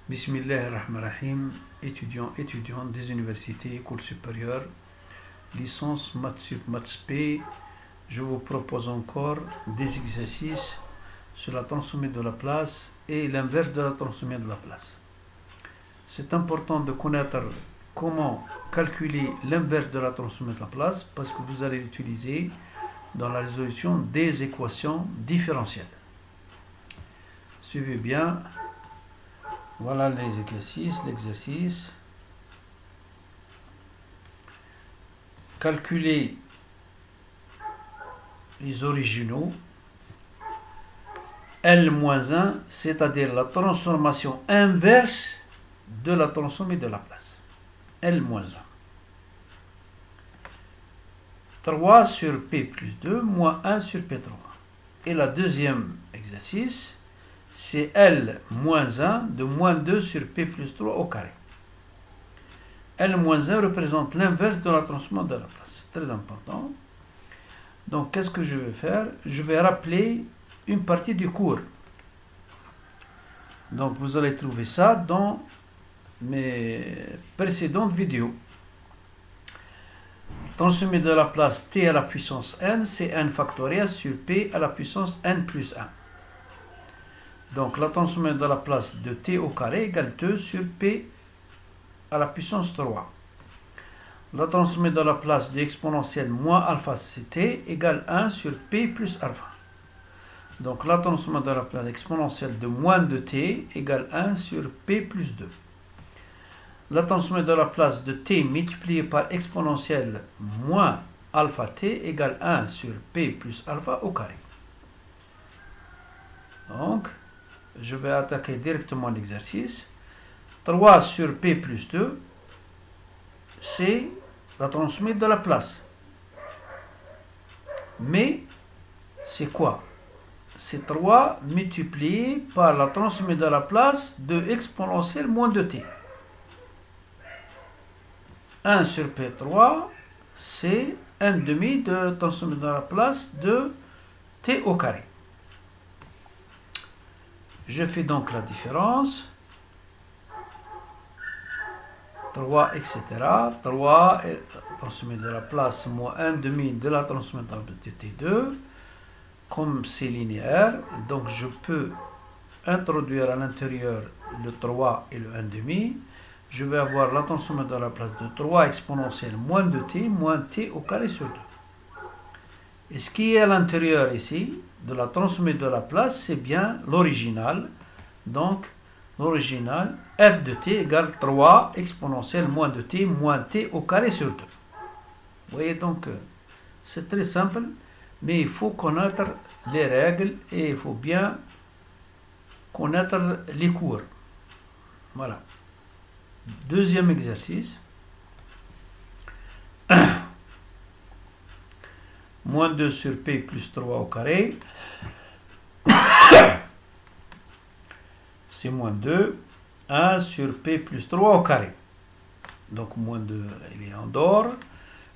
Bismillahirrahmanirrahim, étudiants des universités, écoles supérieures, licence Maths Sup, Maths P. Je vous propose encore des exercices sur la transformée de la place et l'inverse de la transformée de la place. C'est important de connaître comment calculer l'inverse de la transformée de la place parce que vous allez l'utiliser dans la résolution des équations différentielles. Suivez bien. Voilà les exercices. L'exercice. Calculer les originaux. L-1, c'est-à-dire la transformation inverse de la transformée de la place. L-1. 3 sur P plus 2 moins 1 sur P3. Et la deuxième exercice, c'est L-1 de moins 2 sur P plus 3 au carré. L-1 représente l'inverse de la transformation de la place. C'est très important. Donc, qu'est-ce que je vais faire? Je vais rappeler une partie du cours. Donc, vous allez trouver ça dans mes précédentes vidéos. Transformée de la place t à la puissance n, c'est n factoriel sur p à la puissance n plus 1. Donc, la transformée de la place de t au carré égale 2 sur p à la puissance 3. La transformée de la place de exponentielle moins alpha ct égale 1 sur p plus alpha. Donc, la transformée de la place exponentielle de moins de t égale 1 sur p plus 2. La transformée de la place de t multiplié par exponentielle moins alpha t égale 1 sur p plus alpha au carré. Donc, je vais attaquer directement l'exercice. 3 sur p plus 2, c'est la transformée de la place. Mais, c'est quoi? C'est 3 multiplié par la transformée de la place de exponentielle moins de t. 1 sur P3, c'est 1 demi de transformée de la place de t au carré. Je fais donc la différence. 3, etc. 3 est transformée de la place moins 1 demi de la transformée de la place de t2. Comme c'est linéaire, donc je peux introduire à l'intérieur le 3 et le 1 demi. Je vais avoir la transformée de la place de 3 exponentielle moins de t moins t au carré sur 2. Et ce qui est à l'intérieur ici, de la transformée de la place, c'est bien l'original. Donc, l'original, f de t égale 3 exponentielle moins de t moins t au carré sur 2. Vous voyez donc, c'est très simple, mais il faut connaître les règles et il faut bien connaître les cours. Voilà. Deuxième exercice. Moins 2 sur p plus 3 au carré. C'est moins 2. 1 sur p plus 3 au carré. Donc moins 2, il est en dehors.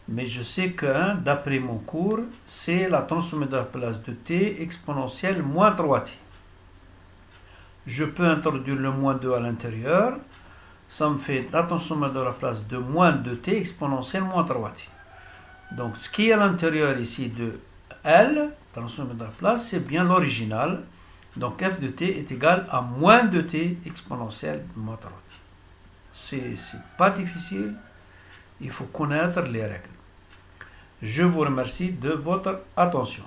Mais je sais que, d'après mon cours, c'est la transformée de la place de t exponentielle moins 3t. Je peux introduire le moins 2 à l'intérieur. Ça me fait la transformée de la place de moins 2t exponentielle moins 3t. Donc, ce qui est à l'intérieur ici de L, transformée de la place, c'est bien l'original. Donc, f de t est égal à moins 2t exponentielle moins 3t. C'est pas difficile. Il faut connaître les règles. Je vous remercie de votre attention.